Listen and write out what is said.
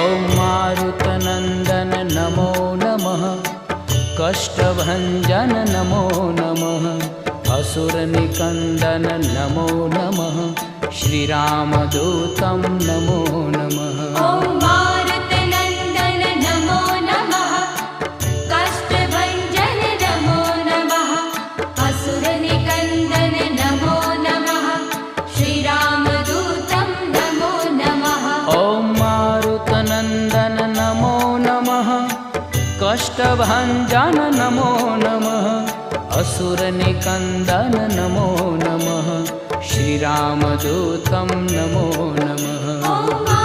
ॐ मारुतनन्दन नमो नमः, कष्टभञ्जन नमो नमः, असुरनिकन्दन नमो नमः, श्रीरामदूतं नमो नमः। ॐ मारुतनन्दन नमो नमः, कष्टभञ्जन नमो नमः, असुरनिकन्दन नमो नमः, श्रीरामदूतं नमो नमः। ॐ मारुतनन्दन नमो नमः, कष्टभञ्जन नमो नमः, असुरनिकन्दन नमो नमः, श्रीरामदूतं नमो नमः।